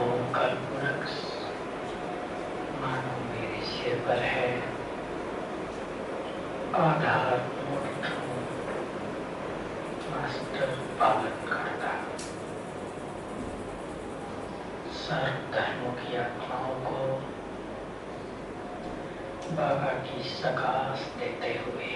ओम कल्पवृक्ष मानो मेरे सिर पर है, आधार मूर्त हूँ, मास्टर पालन करता। सर्व धर्मों की आत्माओं को बाबा की सकाश देते हुए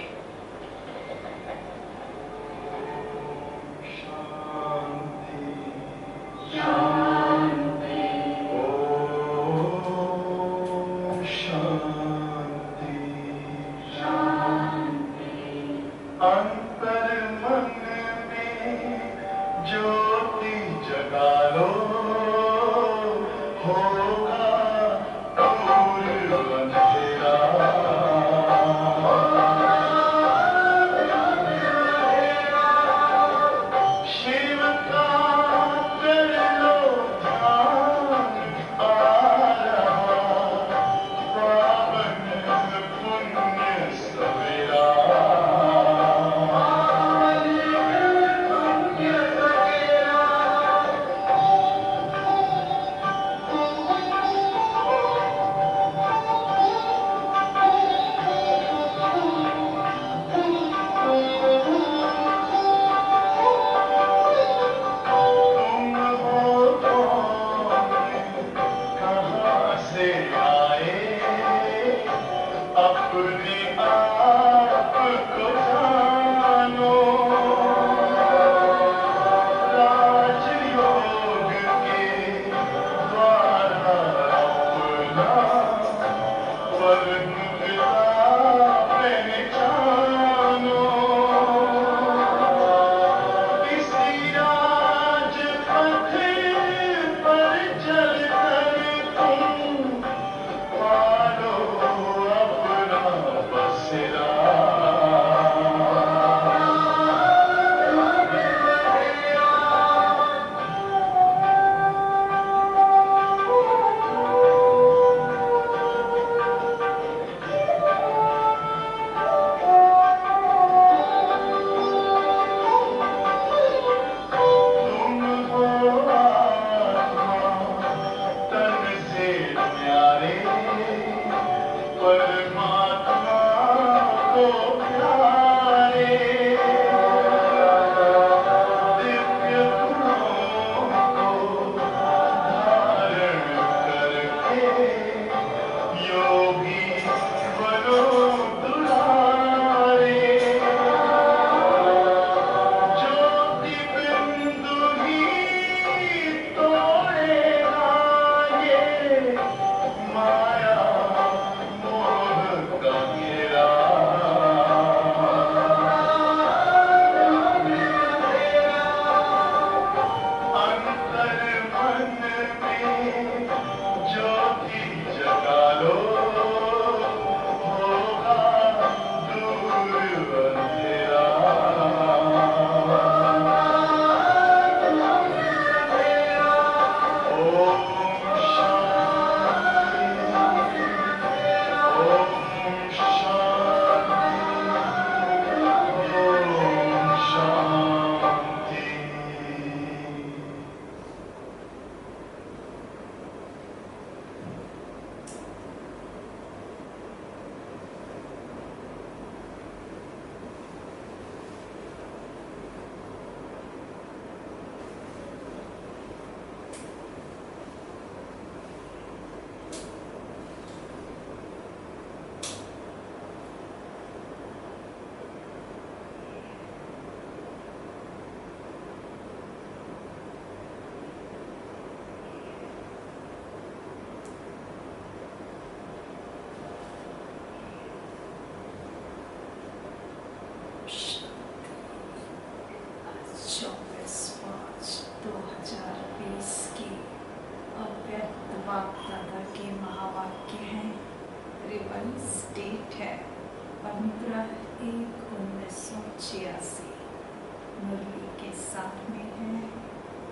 मुरली के साथ में है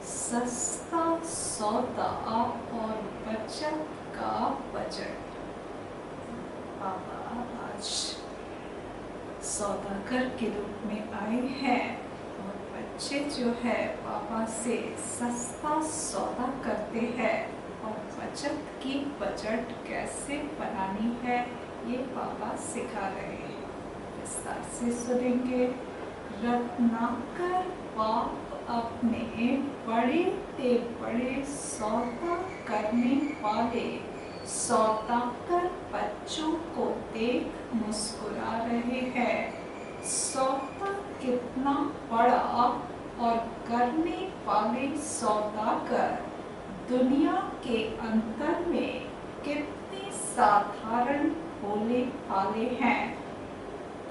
सस्ता सौदा और बचत का बजट। बाबा आज सौदागर के रूप में आए हैं और बच्चे जो है पापा से सस्ता सौदा करते हैं और बचत की बजट कैसे बनानी है ये पापा सिखा रहे हैं। विस्तार से सुनेंगे। रत्नाकर बाप अपने बड़े से बड़े सौदा करने वाले सौदागर बच्चों को देख मुस्कुरा रहे हैं। सौदा कितना बड़ा और करने वाले सौदागर दुनिया के अंतर में कितने साधारण भोले भाले हैं।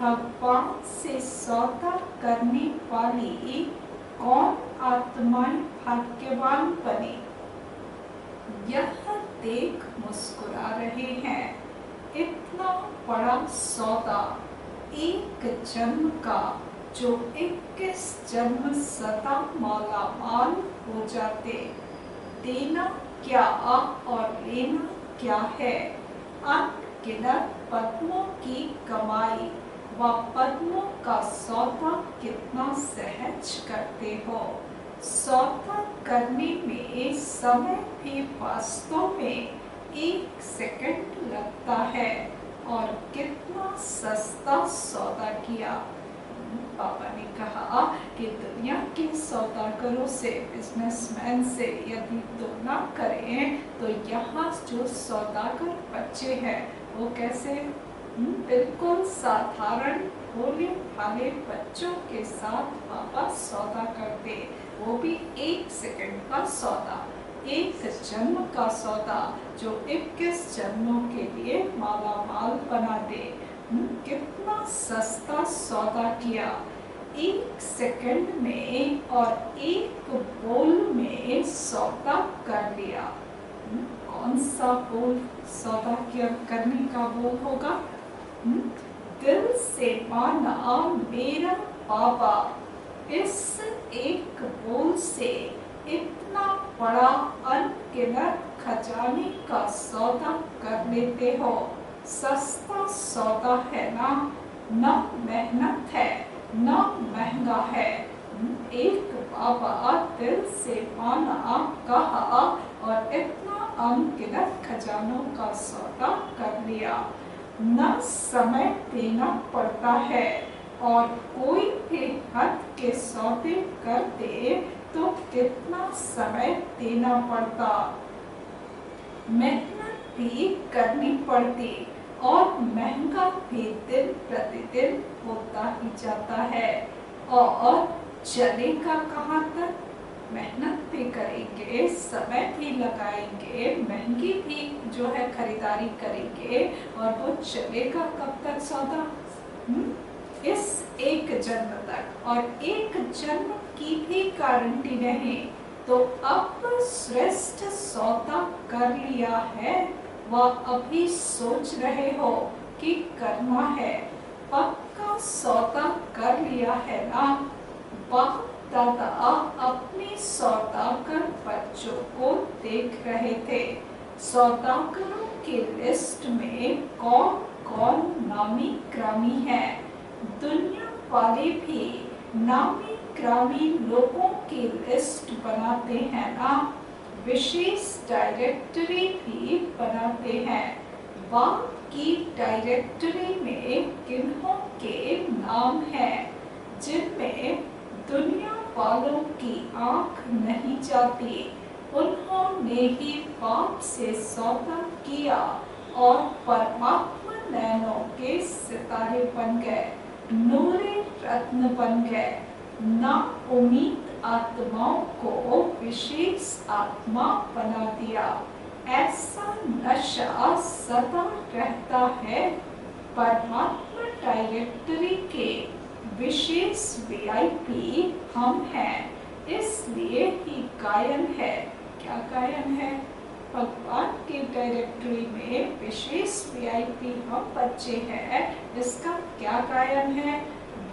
भगवान से सौदा करने वाली कौन आत्माएं भाग्यवान बने, यह देख मुस्कुरा रहे हैं। इतना बड़ा सौदा एक जन्म का, जो 21 जन्म सदा माला माल हो जाते। देना क्या और लेना क्या है। अनगिनत पद्मों की कमाई व पद्मों का सौदा कितना सहज करते हो। सौदा करने में समय भी वास्तव में 1 सेकंड लगता है और कितना सस्ता सौदा किया। पापा ने कहा कि दुनिया के सौदागरों से, बिजनेसमैन से यदि तुलना करें तो यहाँ जो सौदागर बच्चे हैं वो कैसे बिल्कुल साधारण भोले भाले बच्चों के साथ पापा सौदा करते। वो भी 1 सेकंड का सौदा, 1 जन्म का सौदा जो 21 जन्मों के लिए माला माल बना दे। कितना सस्ता सौदा किया। 1 सेकंड में और 1 बोल में सौदा कर लिया। कौन सा बोल सौदा करने का बोल होगा। दिल से माना मेरा बाबा, इस एक बोल से इतना बड़ा अनगिनत खजाने का सौदा कर लेते हो। सस्ता सौदा है ना, न मेहनत है न महंगा है। एक बाबा दिल से माना कहा और इतना अनगिनत खजानों का सौदा कर लिया। न समय देना पड़ता है और कोई भी हद के सौदे कर दे तो कितना समय देना पड़ता। मेहनत भी करनी पड़ती और महंगा भी दिन प्रतिदिन होता ही जाता है। और चलेगा कहाँ तक। मेहनत भी करेंगे, समय भी लगाएंगे, महंगी भी जो है खरीदारी करेंगे और वो चलेगा कब तक सौदा। इस 1 जन्म तक, और 1 जन्म की भी गारंटी नहीं। तो अब श्रेष्ठ सौदा कर लिया है व अभी सोच रहे हो कि करना है। पक्का सौदा कर लिया है ना। बाप दादा अपने सौदागर बच्चों को देख रहे थे। सौदागरों के लिस्ट में कौन कौन नामी ग्रामी है। दुनिया वाले भी नामी ग्रामी लोगों की लिस्ट बनाते हैं ना। विशेष डायरेक्टरी भी बनाते हैं। बाप की डायरेक्टरी में किन्हों के नाम हैं जिनमें दुनिया वालों की आंख नहीं जाती। उन्होंने ही बाप से सौदा किया और परमात्मा नैनों के सितारे बन गए, नूरे रत्न बन गए। ना उम्मीद आत्माओं को विशेष आत्मा बना दिया। ऐसा नशा सदा रहता है। परमात्मा डायरेक्टरी के विशेष VIP हम हैं, इसलिए ही गायन है। क्या गायन है। भगवान की डायरेक्टरी में विशेष VIP हम बच्चे हैं। इसका क्या गायन है।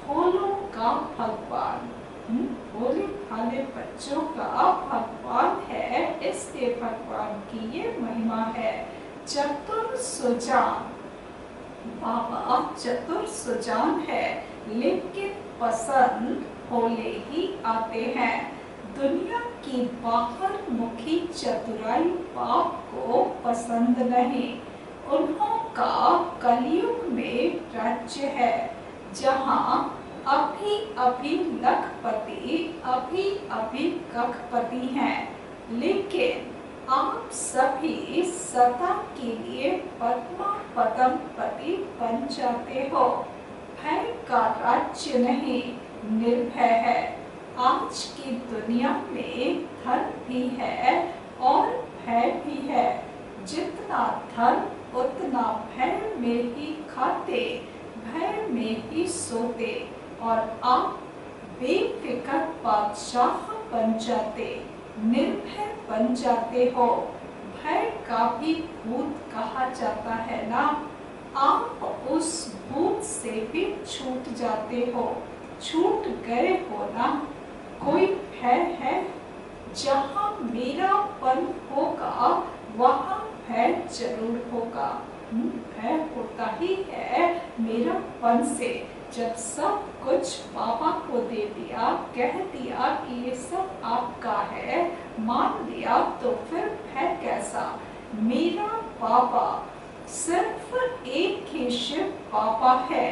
भोलों का भगवान, भोले भाले बच्चों का भगवान है, इसलिए भगवान की ये महिमा है। चतुर सुजान, बाबा चतुर सुजान है लेकिन पसंद भोले ही आते हैं। दुनिया की बाहर मुखी चतुराई बाप को पसंद नहीं। उन्हों का कलयुग में राज्य है, जहाँ अभी अभी लखपति अभी अभी कखपति हैं। लेकिन आप सभी सदा के लिए पद्मा पदम पति बन जाते हो। भय का राज्य नहीं, निर्भय है। आज की दुनिया में धन भी है और भय भी है। जितना धन उतना भय में ही खाते, भय में ही सोते, और आप बेफिक्र बादशाह बन जाते, निर्भय बन जाते हो। भय का भी भूत कहा जाता है ना। आप उस भूत से भी छूट जाते हो, छूट गए हो ना। कोई भय है? जहाँ मेरापन होगा वहाँ भय जरूर होगा। भय होता ही है मेरापन से। जब सब कुछ बाबा को दे दिया, कह दिया कि ये सब आपका है, मान लिया, तो फिर भय कैसा? मेरा बाबा सिर्फ एक ही शिव बाबा है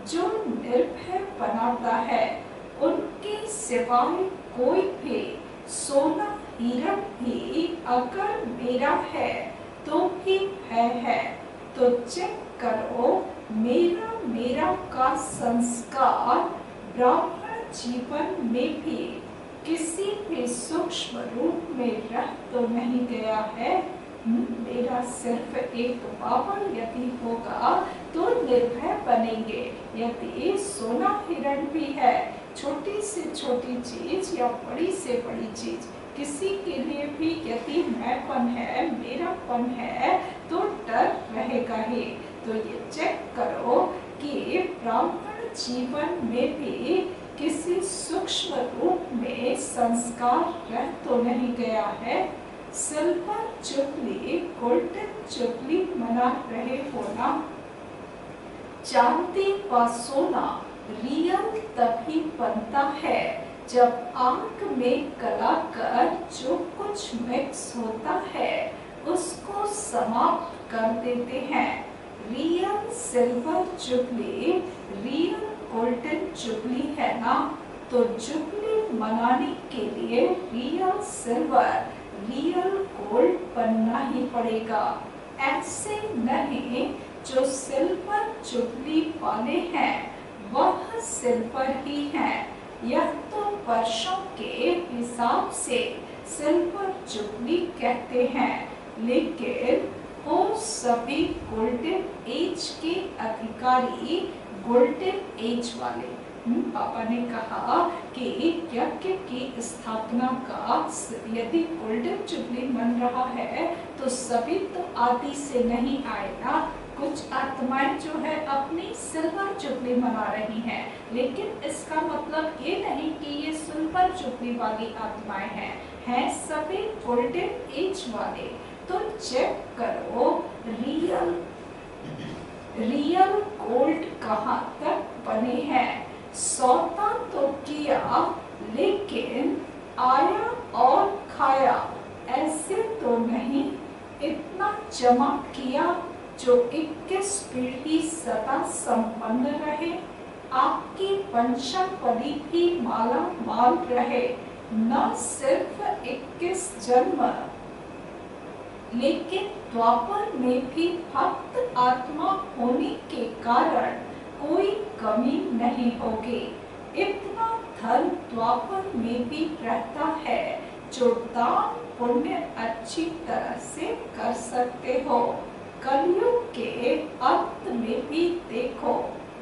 जो निर्भय बनाता है। उनके सिवाय कोई भी सोना हीरा भी अगर मेरा है तो भी भय है। तो चेक करो, मेरा का संस्कार ब्राह्मण जीवन में भी किसी भी सूक्ष्म रूप में रह तो नहीं गया है। मेरा सिर्फ एक बाबा यदि होगा तो निर्भय बनेंगे। यदि सोना हिरण भी है, छोटी से छोटी चीज या बड़ी से बड़ी चीज, किसी के लिए भी यदि मैंपन है, मेरापन है, तो डर रहेगा ही। तो ये चेक करो कि ब्राह्मण जीवन में भी किसी सूक्ष्म रूप में संस्कार रह तो नहीं गया है। सिल्वर जुबली, गोल्डन जुबली मना रहे हो ना। चांदी व सोना रियल तभी बनता है जब आग में गलाकर जो कुछ मिक्स होता है उसको समाप्त कर देते हैं। Real silver jubilee, real golden jubilee है ना। तो जुबली मनाने के लिए रियल सिल्वर, रियल गोल्ड बनना ही पड़ेगा। ऐसे नहीं जो सिल्वर जुबली वाले हैं वह सिल्वर ही हैं। यह तो वर्षों के हिसाब से सिल्वर जुबली कहते हैं, लेकिन वो सभी गोल्डन एज के अधिकारी, गोल्डन एज वाले। पापा ने कहा कि यज्ञ की स्थापना का यदि गोल्डन जुबली मन रहा है तो सभी तो आदि से नहीं आएगा। कुछ आत्माएं जो है अपनी सिल्वर जुबली मना रही हैं, लेकिन इसका मतलब ये नहीं कि ये सिल्वर जुबली वाली आत्माएं हैं सभी गोल्डन एज वाले। तो चेक करो रियल गोल्ड कहाँ तक बने हैं। सौदा तो किया लेकिन आया और खाया, ऐसे तो नहीं। इतना जमा किया जो 21 पीढ़ी सदा संपन्न रहे। आपकी वंशावली भी माला माल रहे। न सिर्फ 21 जन्म, लेकिन द्वापर में भी भक्त आत्मा होने के कारण कोई कमी नहीं होगी। इतना धन द्वापर में भी रहता है जो दान पुण्य अच्छी तरह से कर सकते हो। कलयुग के अंत में भी देखो,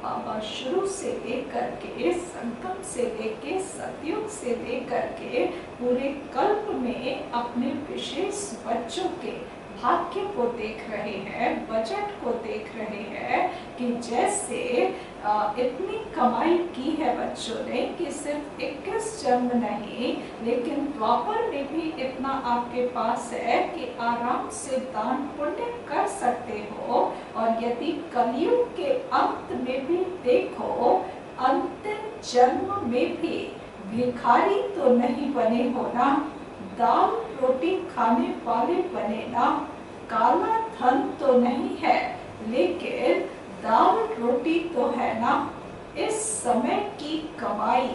बाबा शुरू से लेकर के, संगम से लेके, सतयुग से लेकर के पूरे कल्प में अपने विशेष बच्चों के भाग्य को देख रहे हैं, बजट को देख रहे हैं कि जैसे इतनी कमाई की है बच्चों ने कि सिर्फ 21 जन्म नहीं, लेकिन द्वापर में भी इतना आपके पास है कि आराम से दान पुण्य कर सकते हो। और यदि कलयुग के अंत में भी देखो, अंतिम जन्म में भी भिखारी तो नहीं बने हो ना, दाल रोटी खाने वाले बने ना। काला धन तो नहीं है, लेकिन दाल रोटी तो है ना। इस समय की कमाई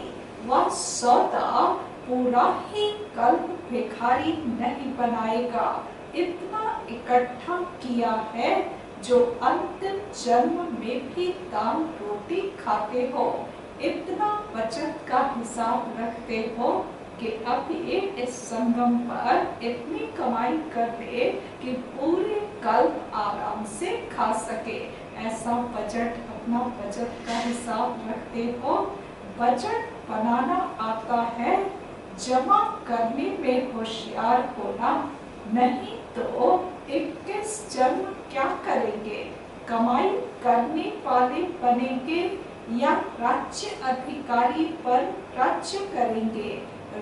व सौदा पूरा ही कल भिखारी नहीं बनाएगा। इतना इकट्ठा किया है जो अंतिम जन्म में भी दाल रोटी खाते हो। इतना बचत का हिसाब रखते हो कि अब ये इस संगम पर इतनी कमाई कर दे कि पूरे कल्प आराम से खा सके। ऐसा बजट, अपना बचत का हिसाब रखते हो। बजट बनाना आता है, जमा करने में होशियार होना। नहीं तो 21 जन्म क्या करेंगे? कमाई करने वाले बनेंगे या राज्य अधिकारी पर राज्य करेंगे।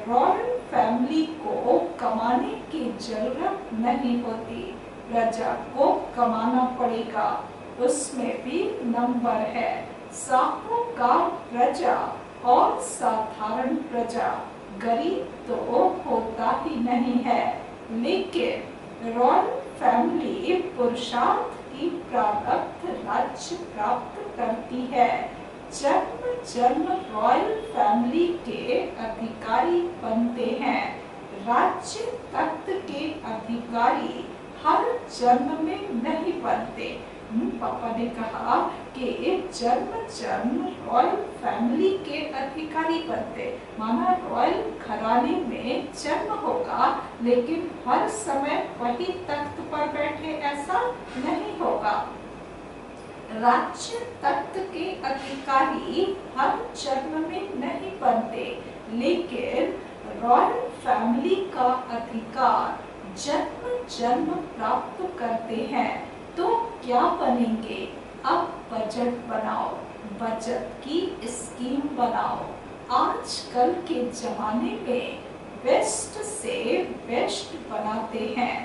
रॉयल फैमिली को कमाने की जरूरत नहीं होती, प्रजा को कमाना पड़ेगा। उसमें भी नंबर है, साहूकार प्रजा और साधारण प्रजा। गरीब तो होता ही नहीं है, लेकिन रॉयल फैमिली पुरुषार्थ की प्रारब्ध राज्य प्राप्त करती है। जन्म जन्म रॉयल फैमिली के अधिकारी बनते हैं। राज्य तख्त के अधिकारी हर जन्म में नहीं बनते। पापा ने कहा कि जन्म जन्म रॉयल फैमिली के अधिकारी बनते, माना रॉयल घराने में जन्म होगा, लेकिन हर समय वही तख्त पर बैठे ऐसा नहीं होगा। राज्य तख्त के अधिकारी हर जन्म में नहीं बनते, लेकिन रॉयल फैमिली का अधिकार जन्म जन्म प्राप्त करते हैं। तो क्या बनेंगे? अब बजट बनाओ, बचत की स्कीम बनाओ। आजकल के जमाने में वेस्ट से बेस्ट बनाते हैं,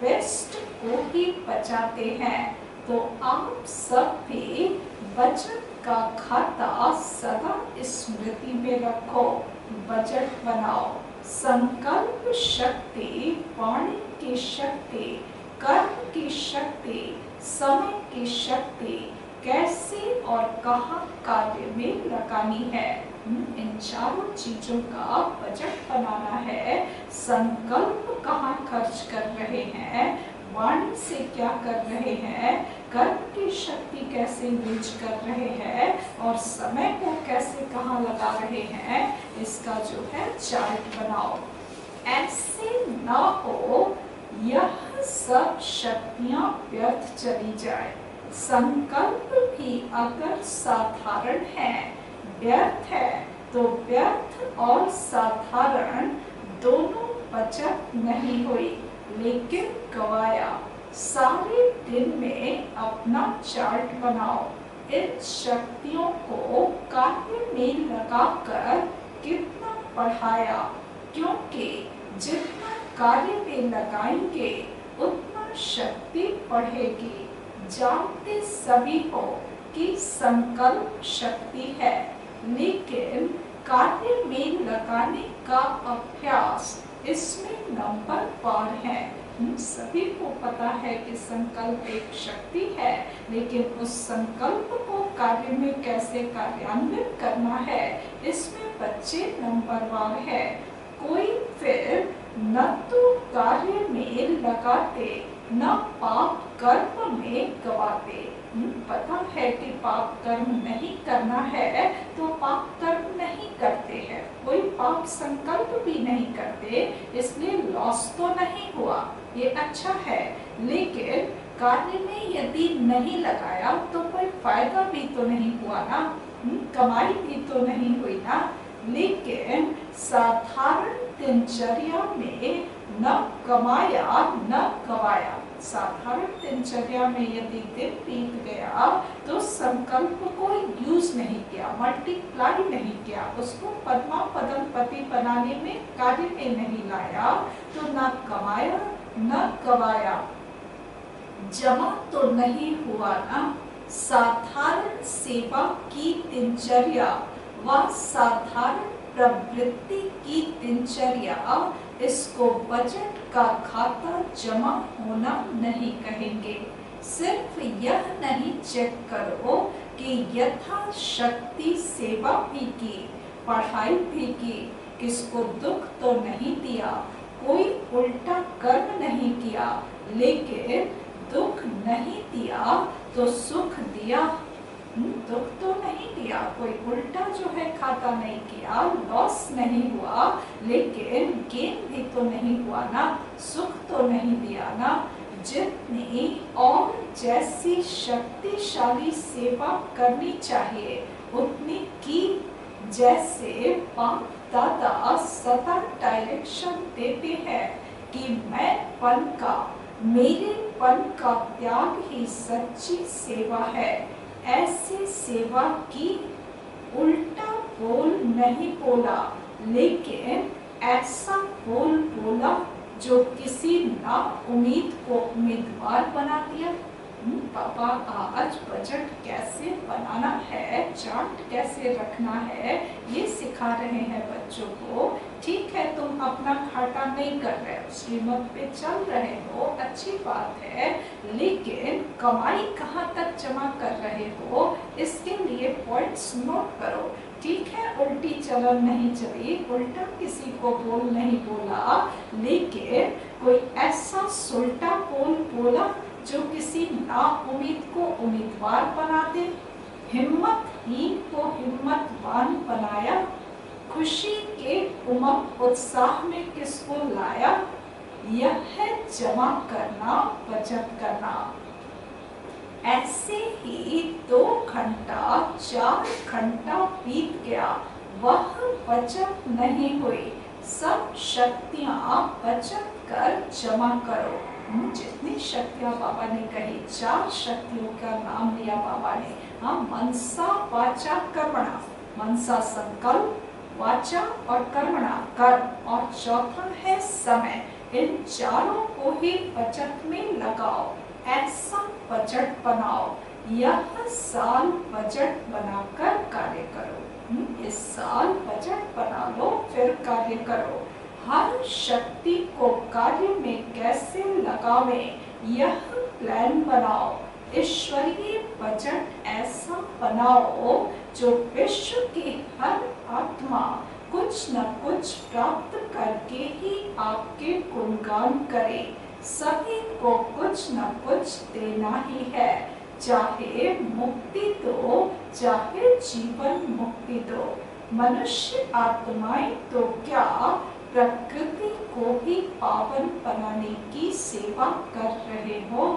वेस्ट को ही बचाते हैं। तो आप सब भी बचत का खाता सदा स्मृति में रखो, बजट बनाओ। संकल्प शक्ति, वाणी की शक्ति, कर्म की शक्ति, समय की शक्ति कैसे और कहाँ कार्य में लगानी है। इन चारों चीजों का बजट बनाना है। संकल्प कहाँ खर्च कर रहे हैं, वाणी से क्या कर रहे हैं, कर्म की शक्ति कैसे यूज कर रहे हैं, और समय को कैसे कहाँ लगा रहे हैं, इसका जो है चार्ट बनाओ। ऐसे ना हो यह सब शक्तियां व्यर्थ चली जाए। संकल्प भी अगर साधारण है, व्यर्थ है, तो व्यर्थ और साधारण दोनों बचत नहीं हुई, लेकिन गवाया। सारे दिन में अपना चार्ट बनाओ। इन शक्तियों को कार्य में लगाकर कितना बढ़ाया, क्योंकि जितना कार्य में लगाएंगे उतना शक्ति बढ़ेगी। जानते सभी हो कि संकल्प शक्ति है, लेकिन कार्य में लगाने का अभ्यास इसमें नंबर पार है। सभी को पता है कि संकल्प एक शक्ति है, लेकिन उस संकल्प को कार्य में कैसे कार्यान्वित करना है, इसमें बच्चे नंबरवार है। कोई फिर न तो कार्य में लगाते, न पाप कर्म में गवाते। पता है कि पाप कर्म नहीं करना है, तो पाप कर्म नहीं करते हैं। कोई पाप संकल्प भी नहीं करते, इसलिए लॉस तो नहीं हुआ, ये अच्छा है। लेकिन कार्य में यदि नहीं लगाया तो कोई फायदा भी तो नहीं हुआ ना, कमाई भी तो नहीं हुई ना। लेकिन साधारण दिनचर्या में न कमाया न गवाया। साधारण दिनचर्या में यदि दिन बीत गया तो संकल्प को यूज नहीं किया, मल्टीप्लाई नहीं किया, उसको पद्मा पदम पति बनाने में कार्य में नहीं लाया, तो न कमाया न गवाया, जमा तो नहीं हुआ ना। साधारण सेवा की दिनचर्या व साधारण प्रवृत्ति की दिनचर्या, इसको बजट का खाता जमा होना नहीं कहेंगे। सिर्फ यह नहीं चेक करो कि यथाशक्ति सेवा भी की, पढ़ाई भी की, किसको दुख तो नहीं दिया, कोई उल्टा कर्म नहीं किया, लेकिन दुख नहीं दिया तो सुख दिया। दुख तो नहीं दिया, कोई उल्टा जो है खाता नहीं किया, लॉस नहीं हुआ, लेकिन गेन भी तो नहीं हुआ ना, सुख तो नहीं दिया ना। जितनी और जैसी शक्तिशाली सेवा करनी चाहिए उतनी की। जैसे बाप दादा सदा डायरेक्शन देते हैं कि मैं पन का, मेरे पन का त्याग ही सच्ची सेवा है, ऐसी सेवा की। उल्टा बोल नहीं बोला, लेकिन ऐसा बोल बोला जो किसी ना उम्मीद को उम्मीदवार बना दिया। पापा आज बजट कैसे बनाना है, चार्ट कैसे रखना है, ये सिखा रहे हैं बच्चों को। ठीक है, तुम अपना घाटा नहीं कर रहे हो, श्रीमत पे चल रहे हो, अच्छी बात है, लेकिन कमाई कहाँ तक जमा कर रहे हो, इसके लिए पॉइंट्स नोट करो। ठीक है, उल्टी चलन नहीं चली, उल्टा किसी को बोल नहीं बोला, लेकिन कोई ऐसा सुल्टा बोल बोला जो किसी ना उम्मीद को उम्मीदवार बना दे, हिम्मतहीन को हिम्मतवान बनाया, खुशी के उमंग उत्साह में किसको लाया। यह है जमा करना, बचत करना। ऐसे ही 2 घंटा 4 घंटा बीत गया, वह बचत नहीं हुई। सब शक्तियाँ बचत कर जमा करो। जितनी शक्तियाँ बाबा ने कही, 4 शक्तियों का नाम लिया बाबा ने। हाँ, मनसा वाचा कर्मणा, मनसा संकल्प, वाचा और कर्मणा कर्म, और चौथा है समय। इन चारों को ही बचत में लगाओ, ऐसा बजट बनाओ। यह साल बजट बनाकर कार्य करो। इस साल बजट बना लो, फिर कार्य करो। हर शक्ति को कार्य में कैसे लगावें, यह प्लान बनाओ। ईश्वरीय बजट ऐसा बनाओ जो विश्व की हर आत्मा कुछ न कुछ प्राप्त करके ही आपके गुणगान करे। सभी को कुछ न कुछ देना ही है, चाहे मुक्ति दो, चाहे जीवन मुक्ति दो। मनुष्य आत्माएं तो क्या, प्रकृति को भी पावन बनाने की सेवा कर रहे हो।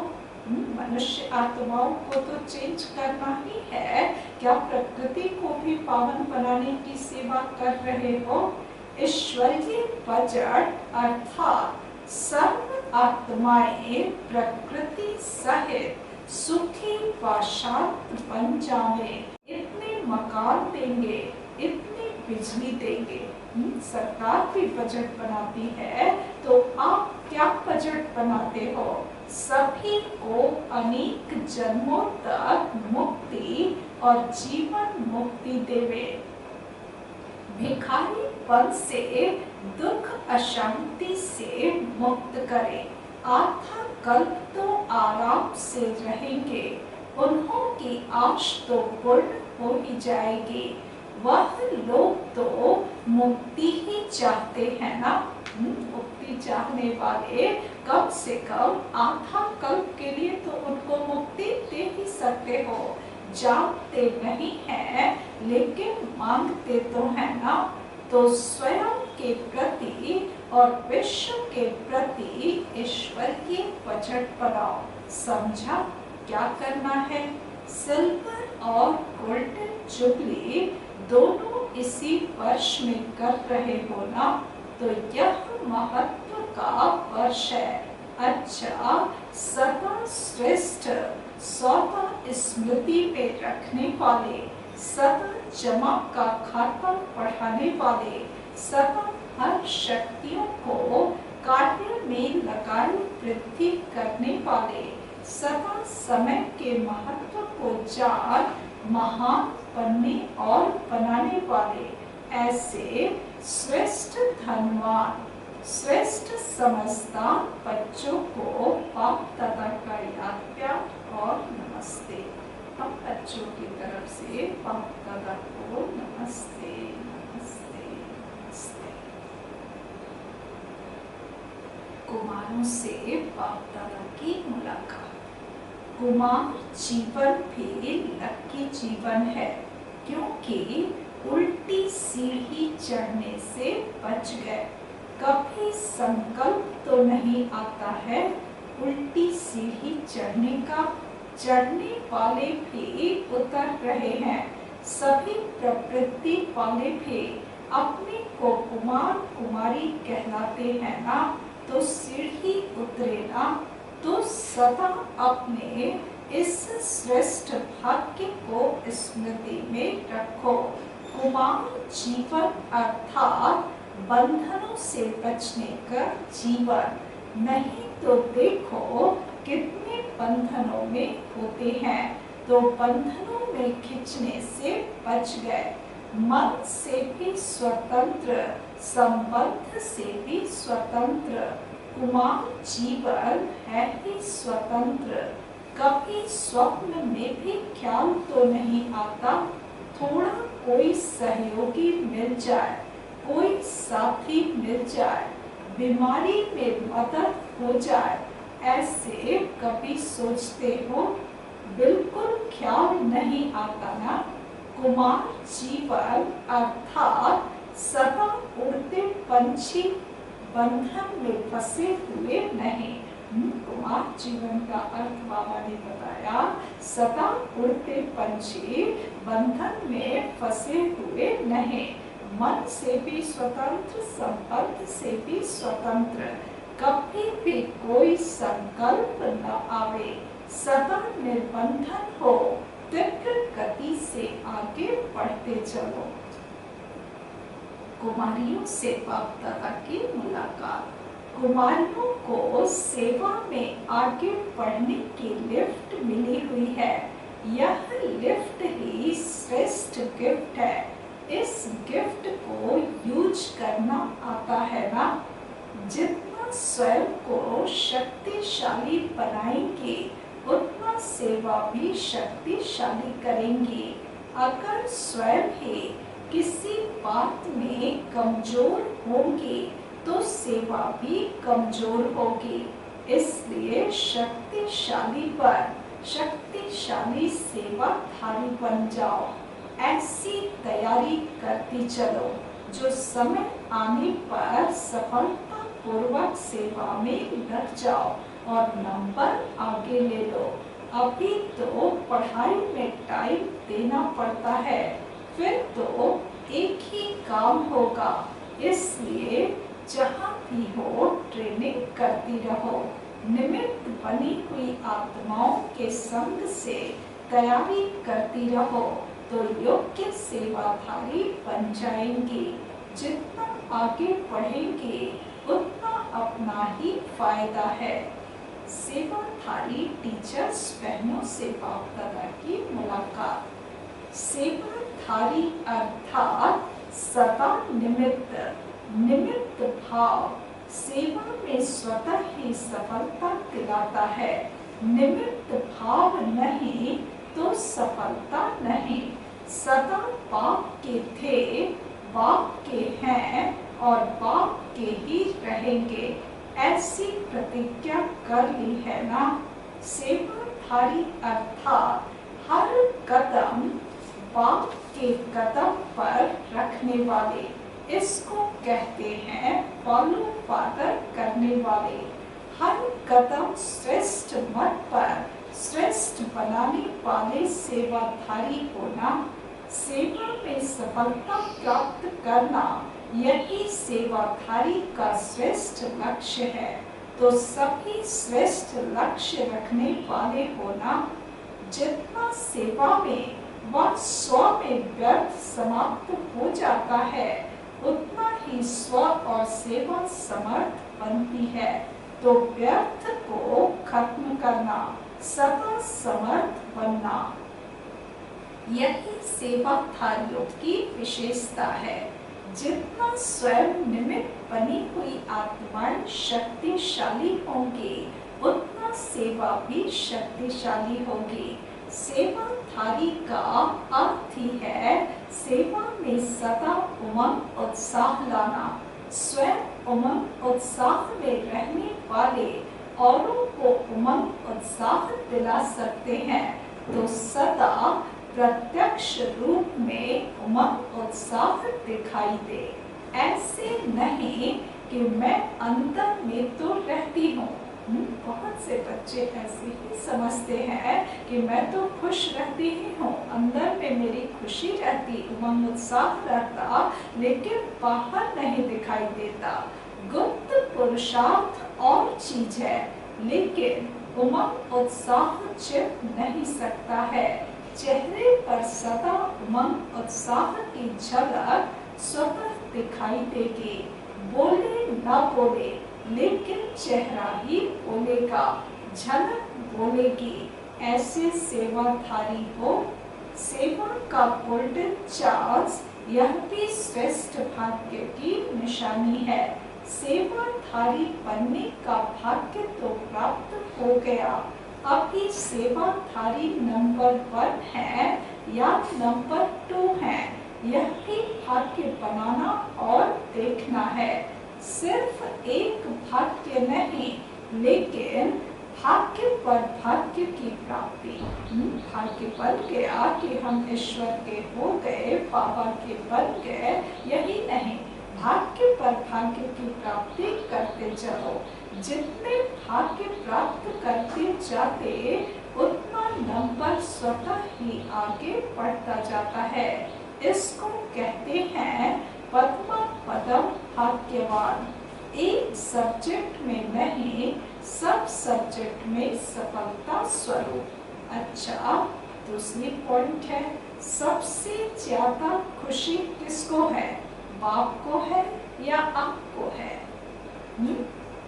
मनुष्य आत्माओं को तो चेंज करना ही है, क्या प्रकृति को भी पावन बनाने की सेवा कर रहे हो। ईश्वरीय बजट अर्थात सर्व आत्माएं प्रकृति सहित सुखी व शांत बन जावे। इतने मकान देंगे, इतनी बिजली देंगे। सरकार भी बजट बनाती है, तो आप क्या बजट बनाते हो। सभी को अनेक जन्मों तक मुक्ति और जीवन मुक्ति देवे। भिखारीपन से, दुख अशांति से मुक्त करे। आधा कल्प तो आराम से रहेंगे, उन्हों की आश तो पूर्ण हो ही जाएगी। वह लोग तो मुक्ति ही चाहते हैं ना। मुक्ति चाहने वाले कम से कम आधा कल्प के लिए तो उनको मुक्ति दे ही सकते हो। जानते नहीं हैं, लेकिन मांगते तो है ना। तो स्वयं के प्रति और विश्व के प्रति ईश्वरीय बजट बनाओ। समझा क्या करना है। सिल्वर और गोल्डन जुबली दोनों इसी वर्ष में कर रहे हो ना, तो यह महत्व का वर्ष है। अच्छा, सदा श्रेष्ठ, सदा स्मृति में रखने वाले, सदा जमा का खाता बढ़ाने वाले, सदा हर शक्तियों को कार्य में लगाए वृद्धि करने वाले, सदा समय के महत्व को जान महान बनने और बनाने वाले, ऐसे श्रेष्ठ धनवान, श्रेष्ठ समझदार बच्चों को बाप दादा का याद प्यार और नमस्ते। हम बच्चों की तरफ से बाप दादा को नमस्ते नमस्ते नमस्ते। कुमारों से बाप दादा की मुलाकात। कुमार जीवन भी लकी जीवन है, क्योंकि उल्टी सीढ़ी चढ़ने से बच गए। कभी संकल्प तो नहीं आता है उल्टी सीढ़ी चढ़ने का। चढ़ने वाले भी उतर रहे हैं। सभी प्रवृत्ति वाले भी अपने को कुमार कुमारी कहलाते हैं ना, तो सीढ़ी उतरे ना, तो सदा अपने इस श्रेष्ठ भाग्य को स्मृति में रखो। कुमार जीवन अर्थात बंधनों से बचने का जीवन। नहीं तो देखो कितने बंधनों में होते हैं, तो बंधनों में खींचने से बच गए। मन से भी स्वतंत्र, संबंध से भी स्वतंत्र। कुमार जीवन है ही स्वतंत्र। कभी स्वप्न में भी ख्याल तो नहीं आता थोड़ा कोई सहयोगी मिल जाए, कोई साथी मिल जाए, बीमारी में मदद हो जाए। ऐसे कभी सोचते हो? बिल्कुल ख्याल नहीं आता ना। कुमार जीवन अर्थात सदा उड़ते पंछी, बंधन में फंसे हुए नहीं। कुमार जीवन का अर्थ बाबा ने बताया, सदा उड़ते पंछी, बंधन में फंसे हुए नहीं। मन से भी स्वतंत्र, संबंध से भी स्वतंत्र। कभी भी कोई संकल्प न आवे, सदा निर्बंधन हो, तीव्र गति से आगे बढ़ते चलो। कुमारियों से बाप दादा की मुलाकात। कुमारियों को सेवा में आगे बढ़ने की लिफ्ट मिली हुई है। यह लिफ्ट ही श्रेष्ठ गिफ्ट है। इस गिफ्ट को यूज करना आता है ना। जितना स्वयं को शक्तिशाली बनाएंगे, उतना सेवा भी शक्तिशाली करेंगे। अगर स्वयं ही किसी बात में कमजोर होंगे, तो सेवा भी कमजोर होगी। इसलिए शक्तिशाली पर शक्तिशाली सेवाधारी बन जाओ। ऐसी तैयारी करती चलो जो समय आने पर सफलता पूर्वक सेवा में लग जाओ और नंबर आगे ले लो। अभी तो पढ़ाई में टाइम देना पड़ता है, फिर तो एक ही काम होगा। इसलिए जहाँ भी हो ट्रेनिंग करती रहो। निमित्त बनी हुई आत्माओं के संग से तैयारी करती रहो, तो योग्य सेवाधारी बन जाएंगे। जितना आगे बढ़ेंगे, उतना अपना ही फायदा है। सेवाधारी टीचर्स बहनों से बाप दादा की मुलाकात। सेवाधारी अर्थात सदा निमित्त, निमित्त भाव सेवा में स्वतः ही सफलता दिलाता है। निमित्त भाव नहीं तो सफलता नहीं। सदा बाप के थे, बाप के हैं और बाप के ही रहेंगे, ऐसी प्रतिज्ञा कर ली है ना। सेवाधारी अर्थात हर कदम बाप के कदम पर रखने वाले, इसको कहते हैं फॉलो फादर करने वाले। हर कदम श्रेष्ठ मत पर श्रेष्ठ बनाने वाले सेवाधारी होना। सेवा में सफलता प्राप्त करना, यही सेवाधारी का श्रेष्ठ लक्ष्य है। तो सभी श्रेष्ठ लक्ष्य रखने वाले होना। जितना सेवा में व स्व में व्यर्थ समाप्त हो जाता है, उतना ही स्व और सेवा समर्थ बनती है। तो व्यर्थ को खत्म करना, सदा समर्थ बनना, यही सेवाधारियों की विशेषता है। जितना स्वयं निमित्त बनी हुई आत्माएं शक्तिशाली होंगी, उतना सेवा भी शक्तिशाली होगी। सेवाधारी का अर्थ ही है सेवा में सदा उमंग उत्साह लाना। स्वयं उमंग उत्साह में रहने वाले औरों को उमंग उत्साह दिला सकते हैं, तो सदा प्रत्यक्ष रूप में उमंग उत्साह दिखाई दे। ऐसे नहीं कि मैं अंदर में तो रहती हूँ। बहुत से बच्चे ऐसे ही समझते हैं कि मैं तो खुश रहती ही हूँ, अंदर में मेरी खुशी रहती, उमंग उत्साह रहता, लेकिन बाहर नहीं दिखाई देता। गुप्त पुरुषार्थ और चीज है, लेकिन उमंग उत्साह छिप नहीं सकता है। चेहरे पर सदा उमंग उत्साह की झलक स्वतः दिखाई देगी। बोले न बोले, लेकिन चेहरा ही बोलेगा, झलक बोलेगी। ऐसे सेवाधारी हो। सेवा का गोल्डन चांस, यह भी श्रेष्ठ भाग्य की निशानी है। सेवाधारी बनने का भाग्य तो प्राप्त हो गया, अभी सेवाधारी नंबर 1 है या नंबर 2 है, यह भी भाग्य बनाना और देखना है। सिर्फ एक भाग्य नहीं, लेकिन भाग्य पर भाग्य की प्राप्ति। भाग्य बन गया कि हम ईश्वर के हो गए, बाबा के बन गए, यही नहीं, भाग्य पर भाग्य की प्राप्ति करते चलो। जितने भाग्य प्राप्त करते जाते, उतना नंबर स्वतः ही आगे बढ़ता जाता है। इसको कहते हैं पद्म पदम भाग्यवान। एक सब्जेक्ट में नहीं, सब सब्जेक्ट में सफलता स्वरूप। अच्छा, दूसरी पॉइंट है, सबसे ज्यादा खुशी किसको है? बाप को है या आपको है?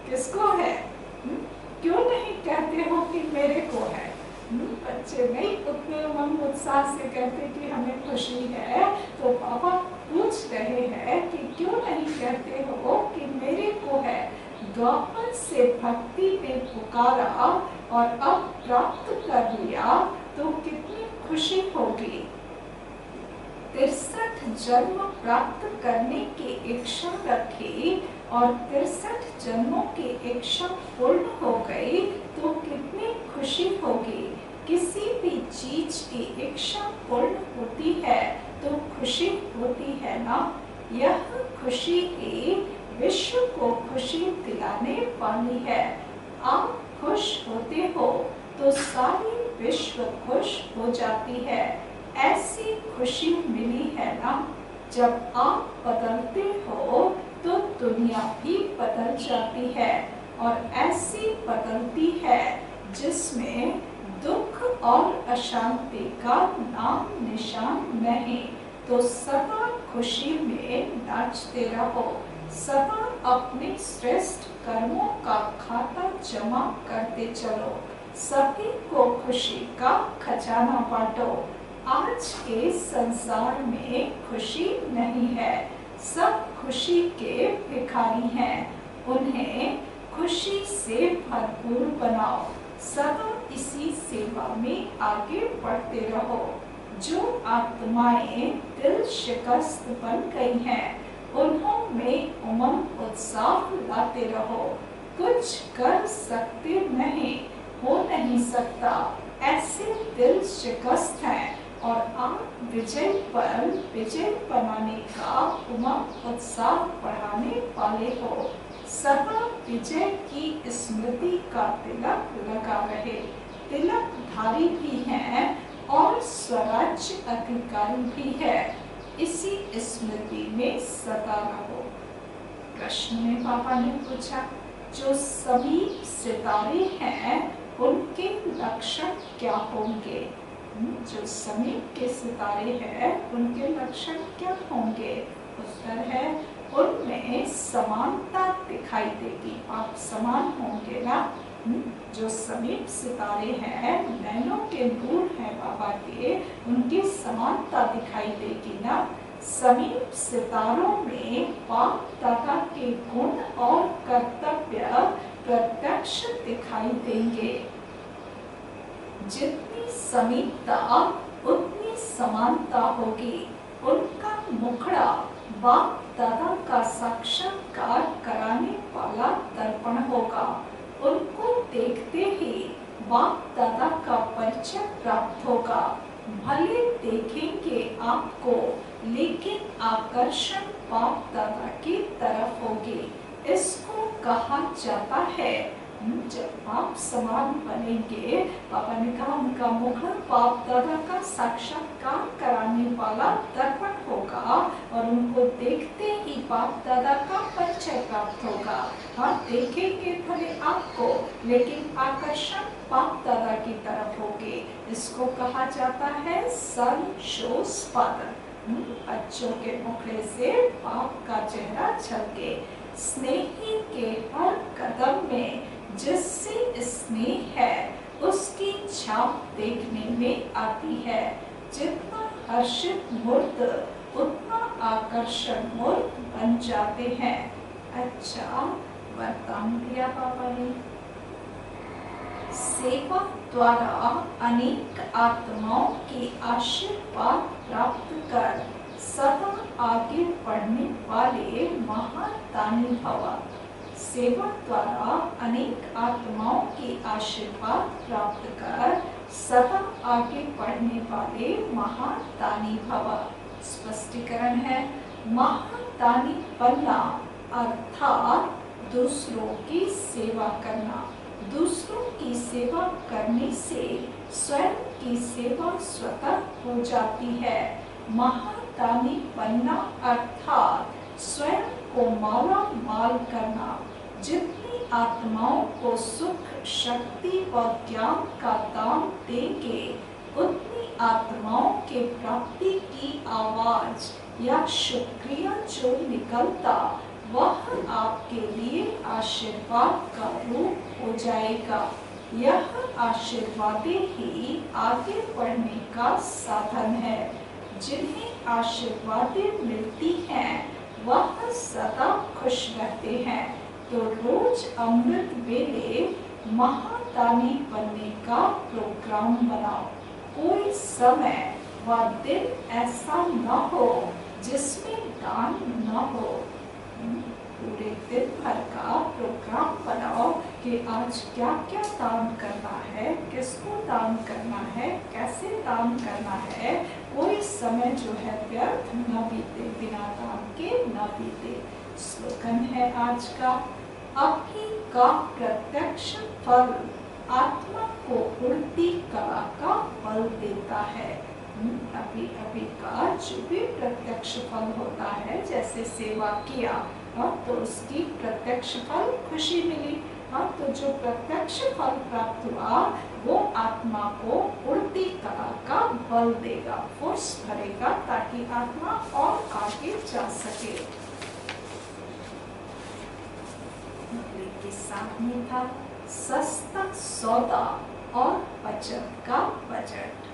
किसको है? क्यों नहीं कहते हो कि मेरे को है? बच्चे नहीं उतने उमंग उत्साह से कहते कि हमें खुशी है, तो पापा पूछ रहे हैं कि क्यों नहीं कहते हो कि मेरे को है? द्वापर से भक्ति में पुकारा और अब प्राप्त कर लिया, तो कितनी खुशी होगी। 63 जन्म प्राप्त करने की इच्छा रखी और 63 जन्मों की इच्छा पूर्ण हो गई, तो कितनी खुशी होगी। किसी भी चीज की इच्छा पूर्ण होती है तो खुशी होती है ना। यह खुशी ही विश्व को खुशी दिलाने वाली है। आप खुश होते हो तो सारी विश्व खुश हो जाती है। ऐसी खुशी मिली है ना। जब आप बदलते हो तो दुनिया भी बदल जाती है, और ऐसी बदलती है जिसमें दुख और अशांति का नाम निशान नहीं। तो सदा खुशी में नाचते रहो, सदा अपने श्रेष्ठ कर्मों का खाता जमा करते चलो, सभी को खुशी का खजाना बांटो। आज के संसार में खुशी नहीं है, सब खुशी के भिखारी हैं। उन्हें खुशी से भरपूर बनाओ, सदा इसी सेवा में आगे बढ़ते रहो। जो आत्माएं दिल शिकस्त बन गई हैं, उन्होंने उमंग उत्साह लाते रहो। कुछ कर सकते नहीं, हो नहीं सकता, ऐसे दिल शिकस्त हैं, और आप विजय पर विजय बनाने का उमंग उत्साह बढ़ाने वाले हो। सदा विजय की स्मृति का तिलक लगा रहे। तिलकधारी भी हैं और स्वराज्य अधिकारी भी है, इसी स्मृति में सदा रहो। प्रश्न में पापा ने पूछा, जो समीप सितारे हैं उनके लक्षण क्या होंगे? जो समीप के सितारे हैं उनके लक्षण क्या होंगे? उत्तर है, उनमें समानता दिखाई देगी। आप समान होंगे ना। जो समीप सितारे हैं, नैनों के नूर हैं बाबा के, उनकी समानता दिखाई देगी ना। समीप सितारों में बाप दादा के गुण और कर्तव्य प्रत्यक्ष दिखाई देंगे। जितनी समीपता उतनी समानता होगी। उनका मुखड़ा बाप दादा का साक्षात्कार कराने वाला दर्पण होगा। उनको देखते ही बाप दादा का परिचय प्राप्त होगा। भले देखेंगे आपको, लेकिन आकर्षण बाप दादा की तरफ होगी। इसको कहा जाता है, जब आप समान बनेंगे, पापा ने कहा उनका मुखड़ा बाप दादा का साक्षात्कार कराने वाला दर्पण होगा और उनको देखते ही बाप दादा का परिचय प्राप्त होगा। हाँ, देखेंगे भले आपको, लेकिन आकर्षण बाप दादा की तरफ होगी। इसको कहा जाता है सन शोज फादर। बच्चों के मुखड़े से बाप का चेहरा झलके। स्नेही के हर कदम में जिससे स्नेह है, उसकी छाप देखने में आती है। जितना हर्षित मूर्त, उतना आकर्षण मूर्त बन जाते हैं। अच्छा, वरदान दिया बाबा ने। सेवा द्वारा अनेक आत्माओं के आशीर्वाद प्राप्त कर सदा आगे बढ़ने वाले महान दानी भव। सेवा द्वारा अनेक आत्माओं के आशीर्वाद प्राप्त कर सदा आगे बढ़ने वाले महान दानी भव। स्पष्टीकरण है, महान दानी बनना अर्थात दूसरों की सेवा करना। दूसरों की सेवा करने से स्वयं की सेवा स्वतः हो जाती है। महान दानी बनना अर्थात स्वयं को माला माल करना। जितनी आत्माओं को सुख, शक्ति व ज्ञान का दान देंगे, उतनी आत्माओं के प्राप्ति की आवाज या शुक्रिया जो निकलता, वह आपके लिए आशीर्वाद का रूप हो जाएगा। यह आशीर्वादें ही आगे बढ़ने का साधन है। जिन्हें आशीर्वादें मिलती हैं, वह सदा खुश रहते हैं। तो रोज अमृत वेले महादानी बनने का प्रोग्राम बनाओ। कोई समय व दिन ऐसा न हो जिसमें दान न हो। पूरे दिन भर का प्रोग्राम बनाओ कि आज क्या क्या दान करना है, किसको दान करना है, कैसे दान करना है। कोई समय जो है व्यर्थ न बीते, बिना दान के न बीते। स्लोगन है आज का, अभी का प्रत्यक्ष फल आत्मा को उड़ती कला का बल देता है। अभी अभी का जो भी प्रत्यक्ष फल होता है, जैसे सेवा किया तो उसकी प्रत्यक्ष फल खुशी मिली। तो जो प्रत्यक्ष फल प्राप्त हुआ, वो आत्मा को उड़ती कला का बल देगा, फोर्स भरेगा, ताकि आत्मा और आगे जा सके। के साथ में था सस्ता सौदा और बचत का बजट।